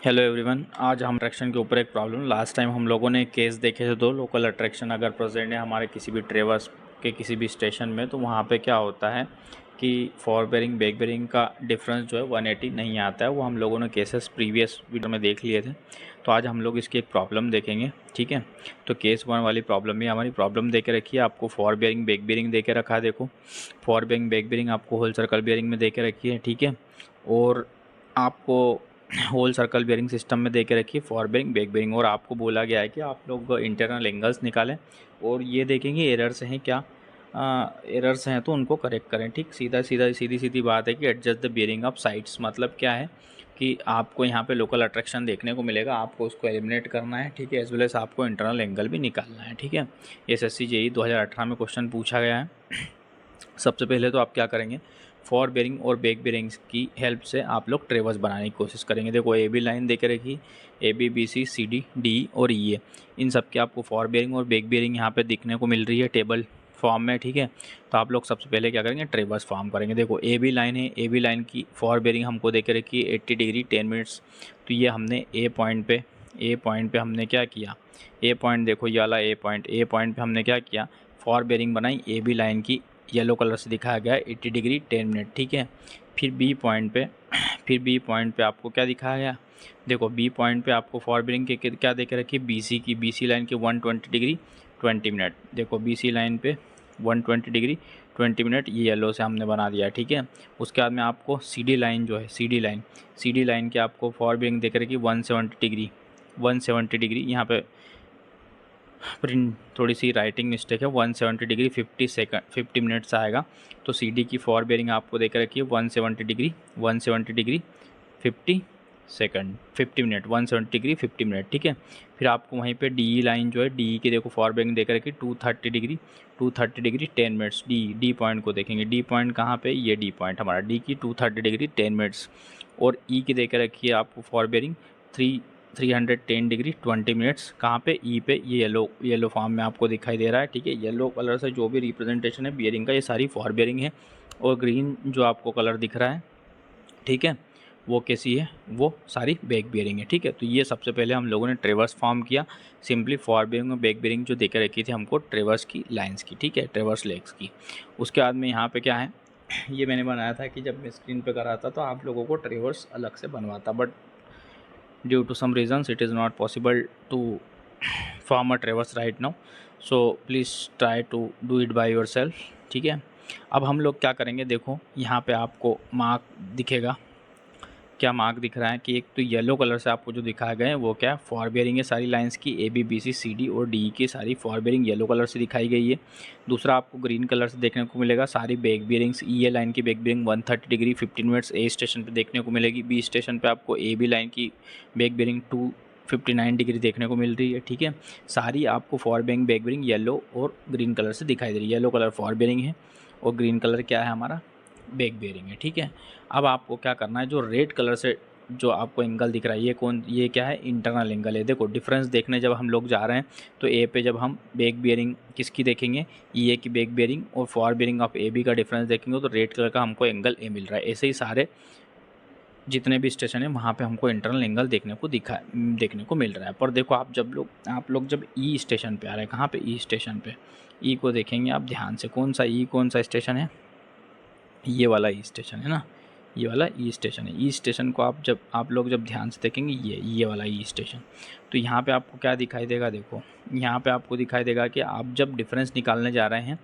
Hello everyone, आज हम attraction के ऊपर एक प्रॉब्लम। लास्ट टाइम हम लोगों ने केस देखे थे दो लोकल अट्रैक्शन अगर प्रेजेंट है हमारे किसी भी ट्रेवर्स के किसी भी स्टेशन में, तो वहाँ पे क्या होता है कि फॉरवर्ड बेयरिंग बैक बेयरिंग का डिफरेंस जो है 180 नहीं आता है। वो हम लोगों ने केसेस प्रीवियस वीडियो में देख लिए थे। तो आज हम लोग इसकी एक प्रॉब्लम देखेंगे, ठीक है। तो केस 1 वाली प्रॉब्लम में हमारी प्रॉब्लम दे के रखी है, आपको फॉरवर्ड बेयरिंग बैक बेयरिंग दे के रखा है। देखो, फॉरवर्ड बेयरिंग बैक बेयरिंग आपको होल सर्कल बेयरिंग में दे के रखी है, ठीक है। और आपको होल सर्कल बेयरिंग सिस्टम में दे के रखिए फॉरवर्ड बेयरिंग बैक बेयरिंग, और आपको बोला गया है कि आप लोग इंटरनल एंगल्स निकालें और ये देखेंगे एरर्स हैं क्या। एरर्स हैं तो उनको करेक्ट करें, ठीक। सीधी सीधी बात है कि adjust the bearing of sides, मतलब क्या है कि आपको यहाँ पे लोकल अट्रैक्शन देखने को मिलेगा, आपको उसको एलिमिनेट करना है, ठीक है। एज वेल एज आपको इंटरनल एंगल भी निकालना है, ठीक है। एसएससी जेईई 2018 में क्वेश्चन पूछा गया है। सबसे पहले तो आप क्या करेंगे, फॉरवर्ड बेयरिंग और बैक बेयरिंग्स की हेल्प से आप लोग ट्रेवर्स बनाने की कोशिश करेंगे। देखो ए बी लाइन देके रखी, A B B C C D D और ई ए, इन सब के आपको फॉरवर्ड बेयरिंग और बैक बेयरिंग यहाँ पे दिखने को मिल रही है टेबल फॉर्म में, ठीक है। तो आप लोग सबसे पहले क्या करेंगे, ट्रेवर्स फॉर्म करेंगे। देखो ए बी लाइन है, ए बी लाइन की फॉरवर्ड बेयरिंग हमको देके रखी है 80 डिग्री 10 मिनट्स। तो ये हमने ए पॉइंट पे हमने क्या किया, ए पॉइंट देखो ये वाला ए पॉइंट पे हमने क्या किया, फॉरवर्ड बेयरिंग बनाई ए बी लाइन की, येलो कलर से दिखाया गया है 80 डिग्री 10 मिनट, ठीक है। फिर बी पॉइंट पे आपको क्या दिखाया गया, देखो बी पॉइंट पे आपको फॉरवर्ड बेयरिंग के क्या देखे रखी, बी सी लाइन की 120 डिग्री 20 मिनट। देखो बी सी लाइन पे 120 डिग्री 20 मिनट, ये येलो से हमने बना दिया, ठीक है। उसके बाद में आपको सी डी लाइन जो है, सी डी लाइन की आपको फॉरवर्ड बेयरिंग देखे रखी 170 डिग्री, यहाँ पे प्रिंट थोड़ी सी राइटिंग मिस्टेक है, 170 डिग्री 50 मिनट्स आएगा। तो सी डी की फॉरवर्ड बेयरिंग आपको देकर रखिए 170 डिग्री 50 मिनट, 170 डिग्री 50 मिनट, ठीक है। फिर आपको वहीं पे डी लाइन जो है, डी की देखो फॉरवर्ड बेयरिंग देकर रखिए 230 डिग्री 10 मिनट्स। डी पॉइंट को देखेंगे, डी पॉइंट कहाँ पे, ये डी पॉइंट हमारा, डी की 230 डिग्री 10 मिनट्स। और ई की देकर रखिए आपको फॉरवर्ड बेयरिंग 310 डिग्री 20 मिनट्स। कहाँ पे, ई पे, ये येलो फॉर्म में आपको दिखाई दे रहा है, ठीक है। येलो कलर से जो भी रिप्रेजेंटेशन है बियरिंग का, ये सारी फॉरवर्ड बेयरिंग है। और ग्रीन जो आपको कलर दिख रहा है, ठीक है, वो कैसी है, वो सारी बैक बेयरिंग है, ठीक है। तो ये सबसे पहले हम लोगों ने ट्रेवर्स फॉर्म किया, सिंपली फॉरवर्ड बेयरिंग और बैक बेयरिंग जो देकर रखी थी हमको ट्रेवर्स की लाइंस की, ठीक है, ट्रेवर्स लेग्स की। उसके बाद में यहाँ पे क्या है, ये मैंने बनाया था कि जब मैं स्क्रीन पे कर रहा था तो आप लोगों को ट्रेवर्स अलग से बनवाता, but due to some reasons it is not possible to form a traverse right now, so please try to do it by yourself, ठीक है। अब हम लोग क्या करेंगे, देखो यहाँ पे आपको मार्क दिखेगा, क्या मार्क दिख रहा है कि एक तो येलो कलर से आपको जो दिखाया गया है वो क्या है, फॉरवर्ड बेयरिंग है सारी लाइंस की, A B B C C D और डी की सारी फॉरवर्ड बेयरिंग येलो कलर से दिखाई गई है। दूसरा आपको ग्रीन कलर से देखने को मिलेगा सारी बैक बेयरिंग्स, ई ए लाइन की बैक बेयरिंग 130 डिग्री 15 मिनट्स ए स्टेशन पे देखने को मिलेगी। बी स्टेशन पे आपको ए बी लाइन की बैक बेयरिंग 259 डिग्री देखने को मिल रही है, ठीक है। सारी आपको forward bearing back bearing yellow और ग्रीन कलर से दिखाई दे रही है। येलो कलर फॉरवर्ड बेयरिंग है और ग्रीन कलर क्या है हमारा, बैक बेयरिंग है, ठीक है। अब आपको क्या करना है, जो रेड कलर से जो आपको एंगल दिख रहा है, ये क्या है, इंटरनल एंगल है। देखो डिफरेंस देखने जब हम लोग जा रहे हैं तो ए पे जब हम बैक बेयरिंग किसकी देखेंगे, ई ए की बैक बेयरिंग और forward bearing of A B का डिफरेंस देखेंगे तो रेड कलर का हमको एंगल ए मिल रहा है। ऐसे ही सारे जितने भी स्टेशन है वहाँ पे हमको इंटरनल एंगल देखने को मिल रहा है। पर देखो आप लोग जब ई स्टेशन पे आ रहे हैं, कहाँ पे, ई स्टेशन पे, ई को देखेंगे आप ध्यान से, कौन सा स्टेशन है, ये वाला ई स्टेशन है ना, ये वाला ई स्टेशन है। ई स्टेशन को आप लोग जब ध्यान से देखेंगे, ये वाला ई स्टेशन, तो यहाँ पे आपको क्या दिखाई देगा, देखो यहाँ पे आपको दिखाई देगा कि आप जब डिफरेंस निकालने जा रहे हैं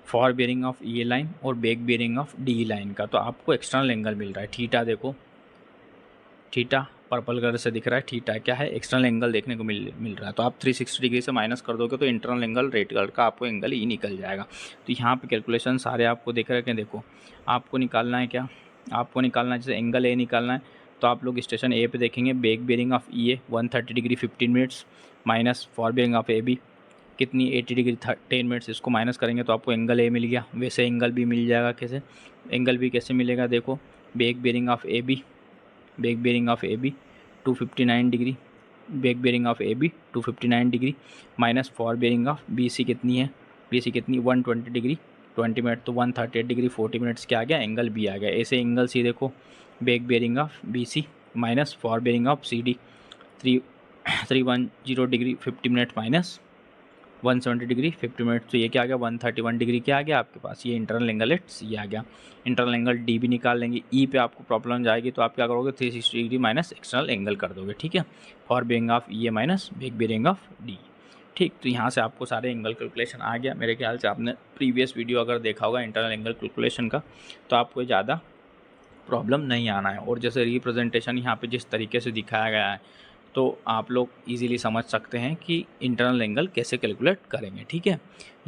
forward bearing of E line और back bearing of D line का, तो आपको एक्सटर्नल एंगल मिल रहा है थीटा। देखो थीटा पर्पल कलर से दिख रहा है, थीटा क्या है, एक्सटर्नल एंगल देखने को मिल रहा है। तो आप 360 डिग्री से माइनस कर दोगे तो इंटरनल एंगल रेड कलर का आपको एंगल ही निकल जाएगा। तो यहाँ पे कैलकुलेशन सारे आपको देख रखे हैं। देखो आपको निकालना है क्या, आपको निकालना है जैसे एंगल ए निकालना है, तो आप लोग स्टेशन ए पे देखेंगे back bearing of E A 130 degree 15 minutes minus forward bearing of A B कितनी 80 डिग्री 10 मिनट्स, इसको माइनस करेंगे तो आपको एंगल ए मिल गया। वैसे एंगल भी मिल जाएगा, कैसे एंगल भी कैसे मिलेगा, देखो back bearing of A B 259 degree, back bearing of A B 259 degree minus forward bearing of B C कितनी है, 120 डिग्री 20 मिनट, तो 138 डिग्री 40 मिनट्स क्या आ गया, एंगल बी आ गया। ऐसे एंगल सी देखो back bearing of B C minus fore bearing of CD 310 degree 50 minute minus 170 degree 50 minute, तो ये क्या आ गया 131 डिग्री क्या आ गया आपके पास, ये इंटरनल एंगल एट सी आ गया। इंटरनल एंगल डी भी निकाल लेंगे। ई पे आपको प्रॉब्लम जाएगी तो आप क्या करोगे 360 डिग्री माइनस एक्सटर्नल एंगल कर दोगे, ठीक है, fore bearing of E minus back bearing of D. ठीक, तो यहाँ से आपको सारे एंगल कैलकुलेशन आ गया। मेरे ख्याल से आपने प्रीवियस वीडियो अगर देखा होगा इंटरनल एंगल कैलकुलेशन का तो आपको ज़्यादा प्रॉब्लम नहीं आना है। और जैसे रिप्रेजेंटेशन यहाँ पे जिस तरीके से दिखाया गया है तो आप लोग इजीली समझ सकते हैं कि इंटरनल एंगल कैसे कैलकुलेट करेंगे, ठीक है।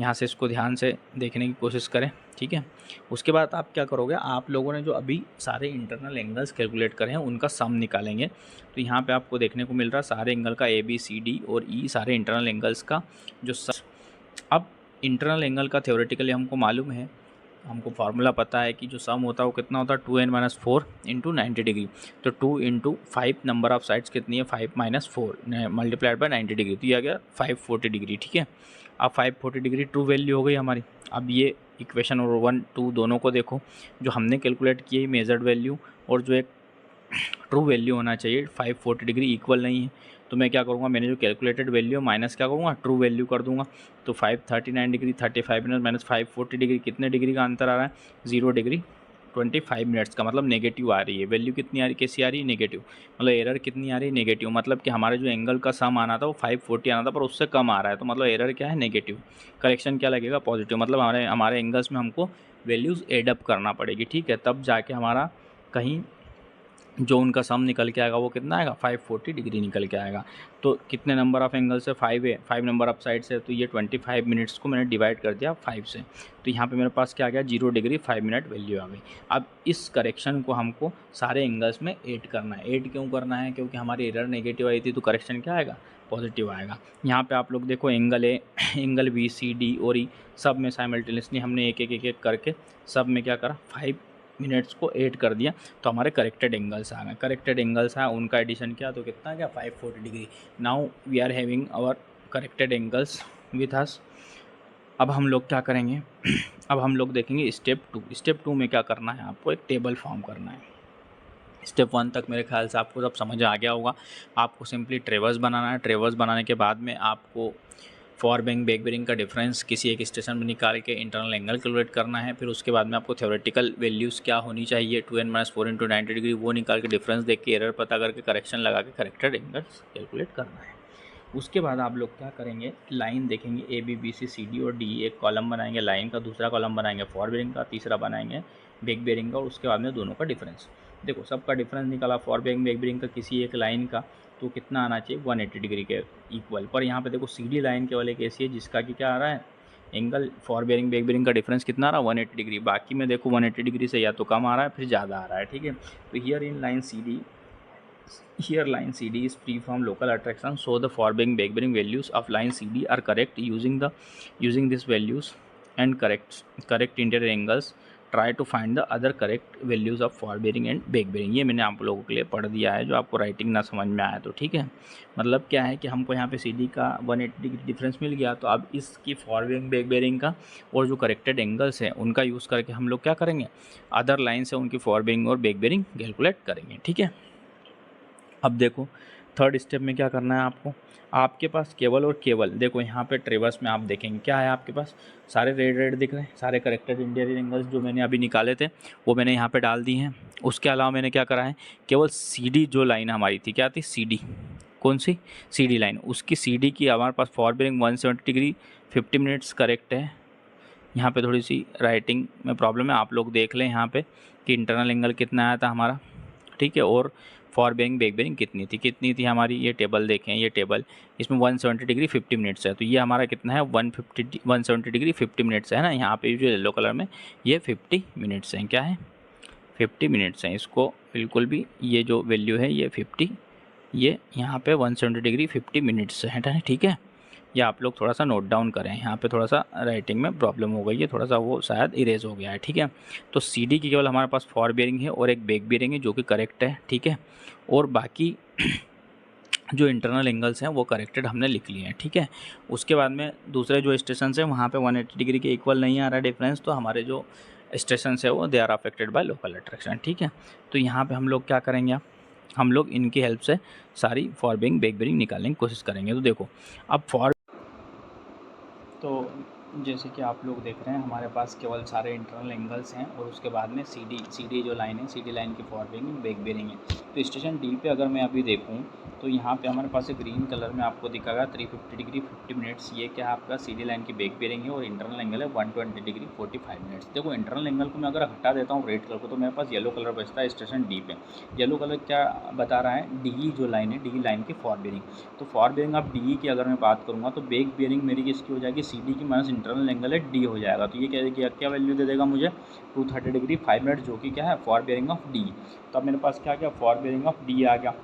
यहाँ से इसको ध्यान से देखने की कोशिश करें, ठीक है। उसके बाद आप क्या करोगे, आप लोगों ने जो अभी सारे इंटरनल एंगल्स कैलकुलेट करे हैं उनका सम निकालेंगे। तो यहाँ पे आपको देखने को मिल रहा है सारे एंगल का ABCD और E सारे इंटरनल एंगल्स का जो अब इंटरनल एंगल का थ्योरेटिकली हमको मालूम है, हमको फार्मूला पता है कि जो सम होता है वो कितना होता है 2n-4 इंटू 90 डिग्री। तो 2 इंटू 5 नंबर ऑफ साइड्स कितनी है 5 - 4 मल्टीप्लाइड बाय 90 डिग्री, तो ये आ गया 540 डिग्री, ठीक है। अब 540 डिग्री ट्रू वैल्यू हो गई हमारी। अब ये इक्वेशन और 1 2 दोनों को देखो, जो हमने कैलकुलेट की मेजर्ड वैल्यू और जो एक ट्रू वैल्यू होना चाहिए 540 डिग्री इक्वल नहीं है। तो मैं क्या करूँगा, मैंने जो कैलकुलेटेड वैल्यू है माइनस क्या करूँगा ट्रू वैल्यू कर दूँगा। तो 539 डिग्री 35 मिनट माइनस 540 डिग्री कितने डिग्री का अंतर आ रहा है 0 डिग्री 25 मिनट्स का, मतलब नेगेटिव आ रही है वैल्यू। कितनी आ रही कैसी आ रही है नेगेटिव, मतलब एरर कितनी आ रही है नेगेटिव, मतलब कि हमारे जो एंगल का सम आना था वो 540 आना था पर उससे कम आ रहा है, तो मतलब एरर क्या है नेगेटिव। करेक्शन क्या लगेगा पॉजिटिव, मतलब हमारे एंगल्स में हमको वैल्यूज़ एडअप करना पड़ेगी, ठीक है, तब जाके हमारा कहीं जो उनका सम निकल के आएगा वो कितना आएगा 540 डिग्री निकल के आएगा। तो कितने नंबर ऑफ एंगल से 5 है, 5 नंबर ऑफ साइड से, तो ये 25 मिनट्स को मैंने डिवाइड कर दिया 5 से, तो यहाँ पे मेरे पास क्या आ गया 0 डिग्री 5 मिनट वैल्यू आ गई। अब इस करेक्शन को हमको सारे एंगल्स में ऐड करना है। ऐड क्यों करना है, क्योंकि हमारी एरर नेगेटिव आई थी तो करेक्शन क्या आएगा पॉजिटिव आएगा। यहाँ पे आप लोग देखो एंगल ए, एंगल BCD और ई सब में साइमल्टेनियसली हमने एक एक करके सब में क्या करा 5 मिनट्स को ऐड कर दिया, तो हमारे करेक्टेड एंगल्स आ गए। करेक्टेड एंगल्स आए उनका एडिशन किया तो कितना गया 540 degree. Now we are having our corrected angles with us. अब हम लोग क्या करेंगे अब हम लोग देखेंगे स्टेप 2। स्टेप 2 में क्या करना है, आपको एक टेबल फॉर्म करना है। स्टेप 1 तक मेरे ख्याल से आपको सब समझ आ गया होगा। आपको सिंपली ट्रेवर्स बनाना है। ट्रेवर्स बनाने के बाद में आपको फॉर बेरिंग बैक बेरिंग का डिफरेंस किसी एक स्टेशन में निकाल के इंटरनल एंगल कैलकुलेट करना है। फिर उसके बाद में आपको थ्योरेटिकल वैल्यूज़ क्या होनी चाहिए 2n-4 इंटू 90 डिग्री वो निकाल के डिफरेंस देख के एरर पता करके करेक्शन लगा के करेक्टेड एंगल्स कैलकुलेट करना है। उसके बाद आप लोग क्या करेंगे, लाइन देखेंगे ABBCD और D, एक कॉलम बनाएंगे लाइन का, दूसरा कॉलम बनाएंगे फॉर बेरिंग का, तीसरा बनाएंगे बैक बेरिंग का, और उसके बाद में दोनों का डिफरेंस। देखो सबका डिफरेंस निकाला फॉर बेरिंग बैक बेरिंग का किसी एक लाइन का, तो कितना आना चाहिए 180 डिग्री के इक्वल। पर यहाँ पे देखो CD लाइन केवल एक ऐसी है जिसका कि क्या आ रहा है angle fore bearing back bearing का डिफरेंस कितना आ रहा है 180 डिग्री। बाकी में देखो 180 डिग्री से या तो कम आ रहा है फिर ज़्यादा आ रहा है, ठीक है। तो here in line CD, here line CD is free from local attraction, so the for bearing back bearing values of line CD are correct. Using these values and correct interior angles, try to find the other correct values of for bearing and back bearing। ये मैंने आप लोगों के लिए पढ़ दिया है, जो आपको राइटिंग ना समझ में आया तो ठीक है। मतलब क्या है कि हमको यहाँ पे CD का 180 डिग्री डिफरेंस मिल गया, तो अब इसकी फॉर बेरिंग बैक बेरिंग का और जो करेक्टेड एंगल्स है उनका यूज़ करके हम लोग क्या करेंगे अदर लाइन से उनकी फॉर बेरिंग और बैक बेरिंग कैलकुलेट करेंगे, ठीक है। अब देखो थर्ड स्टेप में क्या करना है आपको, आपके पास केवल और केवल देखो यहाँ पे ट्रेवर्स में आप देखेंगे क्या है आपके पास सारे रेड दिख रहे हैं, सारे करेक्टेड इंटीरियर एंगल्स जो मैंने अभी निकाले थे वो मैंने यहाँ पे डाल दी हैं। उसके अलावा मैंने क्या करा है केवल CD जो लाइन हमारी थी क्या थी CD, कौन सी CD लाइन, उसकी CD की हमारे पास fore bearing 170 degree 50 minutes correct है। यहाँ पे थोड़ी सी राइटिंग में प्रॉब्लम है, आप लोग देख लें यहाँ पे कि इंटरनल एंगल कितना आया था हमारा, ठीक है, और फॉर बेरिंग बैक बेरिंग कितनी थी हमारी। ये टेबल देखें, ये टेबल इसमें 170 डिग्री 50 मिनट्स है, तो ये हमारा कितना है 170 डिग्री 50 मिनट्स है ना। यहाँ पे जो येलो कलर में ये 50 मिनट्स हैं, क्या है 50 मिनट्स हैं। इसको बिल्कुल भी ये जो वैल्यू है ये 50, ये यहाँ पे 170 डिग्री 50 मिनट्स है, ठीक है। या आप लोग थोड़ा सा नोट डाउन करें, यहाँ पे थोड़ा सा राइटिंग में प्रॉब्लम हो गई है, थोड़ा सा वो शायद इरेज हो गया है, ठीक है। तो CD की केवल हमारे पास फॉर बेरिंग है और एक बैक बेरिंग है जो कि करेक्ट है, ठीक है, और बाकी जो इंटरनल एंगल्स हैं वो करेक्टेड हमने लिख लिए हैं, ठीक है। उसके बाद में दूसरे जो स्टेशन हैं वहाँ पे 180 डिग्री के इक्वल नहीं आ रहा है डिफरेंस, तो हमारे जो स्टेशन है वो they are affected by local attraction, ठीक है। तो यहाँ पे हम लोग क्या करेंगे, हम लोग इनकी हेल्प से सारी फॉर बेरिंग बैक बेरिंग निकालने की कोशिश करेंगे। तो देखो अब तो जैसे कि आप लोग देख रहे हैं हमारे पास केवल सारे इंटरनल एंगल्स हैं और उसके बाद में सी डी जो लाइन है, सी डी लाइन की फॉर बेरिंग बैक बेरिंग है। तो स्टेशन डी पे अगर मैं अभी देखूं तो यहाँ पे हमारे पास एक ग्रीन कलर में आपको दिखागा 350 डिग्री 50 मिनट्स, ये क्या है आपका सी डी लाइन की बैक बेरिंग है और इंटरनल एंगल है 120 डिग्री 45 मिनट्स। देखो इंटरनल एंगल को मैं अगर हटा देता हूँ रेड कलर को तो मेरे पास येलो कलर बचता है स्टेशन डी पे। येलो कलर क्या बता रहा है, डी जो लाइन है, डी लाइन की फॉर बेरिंग। तो फॉर बेरिंग ऑफ डी की अगर मैं बात करूँगा तो बैक बेरिंग मेरी किसकी हो जाएगी, सी डी की माइनस इंटरनल एंगल है डी हो जाएगा। तो ये क्या वैल्यू दे देगा मुझे 230 डिग्री 5 मिनट, जो कि क्या है फॉर बेरिंग ऑफ डी। तो अब मेरे पास क्या क्या फॉर बेरिंग ऑफ डी आ गया।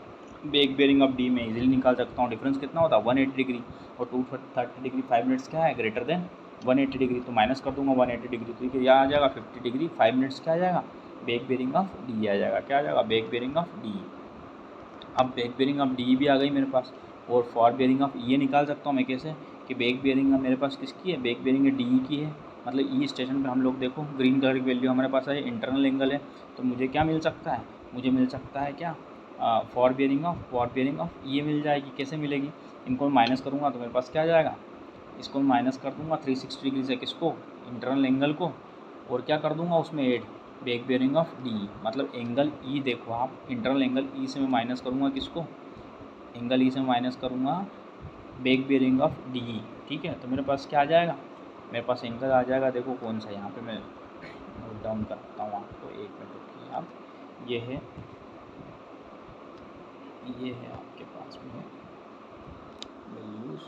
बैक बेरिंग ऑफ डी में इजीली निकाल सकता हूँ, डिफरेंस कितना होता है 180 डिग्री और 230 डिग्री 5 मिनट्स क्या है ग्रेटर देन 180 डिग्री। तो माइनस कर दूंगा 180 डिग्री, तो ये यहाँ आ जाएगा 50 डिग्री 5 मिनट्स क्या आ जाएगा, बैक बेरिंग ऑफ डी आ जाएगा। क्या आ जाएगा, बैक बेरिंग ऑफ डी। अब बैक बेरिंग ऑफ डी भी आ गई मेरे पास और फॉर बेरिंग ऑफ ये निकाल सकता हूँ मैं कैसे कि बैक बेरिंग मेरे पास किसकी है, बैक बेरिंग डी की है। मतलब ई स्टेशन पे हम लोग देखो ग्रीन कलर की वैल्यू हमारे पास है, इंटरनल एंगल है। तो मुझे क्या मिल सकता है, मुझे मिल सकता है क्या फॉर बेरिंग ऑफ ये मिल जाएगी। कैसे मिलेगी, इनको माइनस करूँगा तो मेरे पास क्या आ जाएगा, इसको माइनस कर दूँगा 360 डिग्री से किसको, इंटरनल एंगल को, और क्या कर दूँगा उसमें add back bearing of D. मतलब एंगल ई देखो आप, इंटरनल एंगल ई से मैं माइनस करूँगा किसको, एंगल ई से मैं माइनस करूँगा बैक बेरिंग ऑफ डी। ठीक है, तो मेरे पास क्या आ जाएगा, मेरे पास एंगल आ जाएगा, देखो कौन सा, यहाँ पे मैं नोट डाउन करता हूँ आपको, एक मिनट रुकिए आप। ये है आपके पास में वैल्यूज़,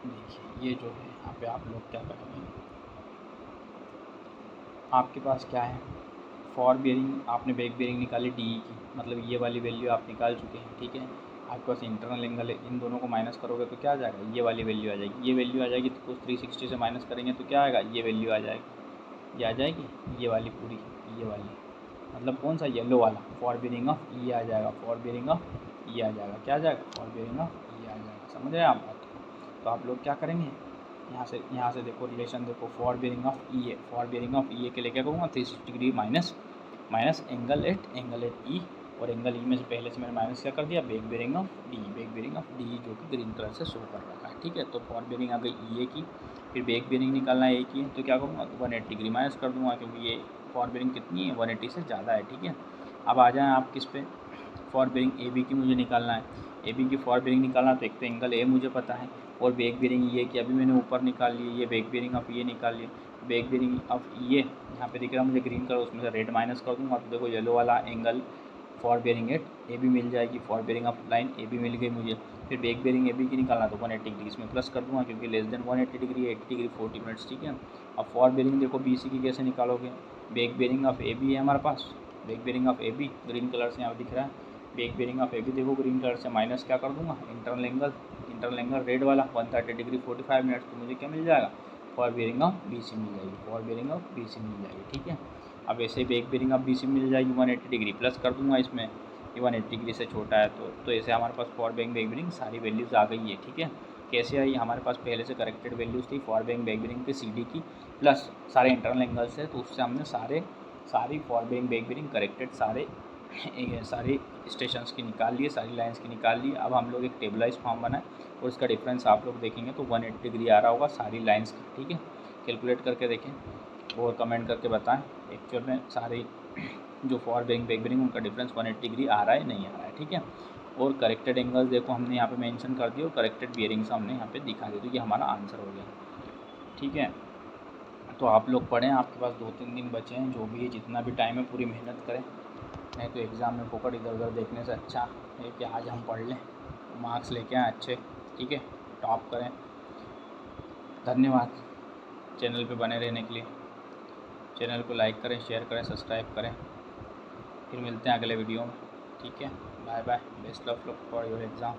देखिए ये जो है यहाँ पे आप लोग क्या करेंगे, आपके पास क्या है फॉर बेरिंग, आपने बैक बेरिंग निकाली डी की, मतलब ये वाली वैल्यू आप निकाल चुके हैं। ठीक है, आपके पास इंटरनल एंगल है, इन दोनों को माइनस करोगे तो क्या आ जाएगा, ये वाली वैल्यू आ जाएगी। ये वैल्यू आ जाएगी तो 360 से माइनस करेंगे तो क्या आएगा, ये वैल्यू आ जाएगी, ये आ जाएगी, ये वाली पूरी, ये वाली मतलब कौन सा, येलो वाला फॉर बेरिंग ऑफ ये आ जाएगा, फॉर बेरिंग ऑफ ये आ जाएगा। क्या आ जाएगा, फॉर बेरिंग ऑफ ये आ जाएगा। समझ रहे हैं आप बात को। तो आप लोग क्या करेंगे, यहाँ से देखो रिलेशन देखो, फॉर बेरिंग ऑफ ई है, फॉर बेरिंग ऑफ ई के लिए क्या करूँगा 360 डिग्री माइनस एंगल एट ई, और एंगल ई में से पहले से मैंने माइनस क्या कर दिया, बैक बेरिंग ऑफ डी जो कि ग्रीन कलर से शो कर रखा है। ठीक है, तो फॉर बेरिंग आ गई ई ए की, फिर बैक बेरिंग निकालना है ए की, तो क्या करूँगा 180 डिग्री माइनस कर दूँगा, क्योंकि ये फॉर बेरिंग कितनी है 180 से ज़्यादा है। ठीक है, अब आ जाएँ आप किस पे, फॉर बेरिंग ए बी की मुझे निकालना है। ए बी की फॉर बेरिंग निकालना तो एक तो एंगल ए मुझे पता है, और बैक बेरिंग ये कि अभी मैंने ऊपर निकाल लिए, ये बैक बेरिंग ऑफ ये निकाल लिए। बैक बेरिंग ऑफ ये यहाँ पे दिख रहा है मुझे ग्रीन कलर, उसमें से रेड माइनस कर दूँगा तो देखो येलो वाला angle fore bearing at A B मिल जाएगी, fore bearing of line A B मिल गई मुझे। फिर बैक बेरिंग ए बी की निकालना तो 180 डिग्री इसमें प्लस कर दूँगा, क्योंकि less than 180 degree 80 degree 40 minutes. ठीक है, अब फॉर बेरिंग देखो बी सी की कैसे निकालोगे, back bearing of A B है हमारे पास, back bearing of A B green colour से यहाँ दिख रहा है, back bearing of A B देखो ग्रीन कलर से माइनस क्या कर दूँगा, इंटरनल एंगल रेड वाला 130 डिग्री 45 मिनट्स, तो मुझे क्या मिल जाएगा, fore bearing of B C मिल जाएगी, fore bearing of B C मिल जाएगी। ठीक है, अब ऐसे back bearing of B C मिल जाएगी 180 डिग्री प्लस कर दूँगा इसमें, ये 180 डिग्री से छोटा है तो ऐसे हमारे पास फॉर बैक बेरिंग सारी वैल्यूज़ आ गई है। ठीक है, कैसे आई, हमारे पास पहले से करेक्टेड वैल्यूज़ थी फॉर बैक बेरिंग की सी डी की, प्लस सारे इंटरनल एंगल्स है, तो उससे हमने सारी फॉर बैक बेरिंग करेक्टेड सारे स्टेशंस की निकाल लिए, सारी लाइंस की निकाल ली। अब हम लोग एक टेबलाइज फॉर्म बनाए और इसका डिफरेंस आप लोग देखेंगे तो 180 डिग्री आ रहा होगा सारी लाइंस का। ठीक है, कैलकुलेट करके देखें और कमेंट करके बताएं एक्चुअल में सारी जो फॉर बैक बेरिंग उनका डिफरेंस 180 डिग्री आ रहा है नहीं आ रहा है। ठीक है, और करेक्टेड एंगल्स देखो हमने यहाँ पे मेंशन कर दिया और करेक्टेड बियरिंग्स हमने यहाँ पे दिखा दिया, तो ये हमारा आंसर हो गया। ठीक है, तो आप लोग पढ़ें, आपके पास 2-3 दिन बचे हैं, जो भी है जितना भी टाइम है पूरी मेहनत करें, नहीं तो एग्ज़ाम में फोकट इधर उधर देखने से अच्छा है कि आज हम पढ़ लें, मार्क्स लेके आएँ अच्छे। ठीक है, टॉप करें। धन्यवाद चैनल पे बने रहने के लिए। चैनल को लाइक करें, शेयर करें, सब्सक्राइब करें। फिर मिलते हैं अगले वीडियो में। ठीक है, bye bye, best of luck for your exam.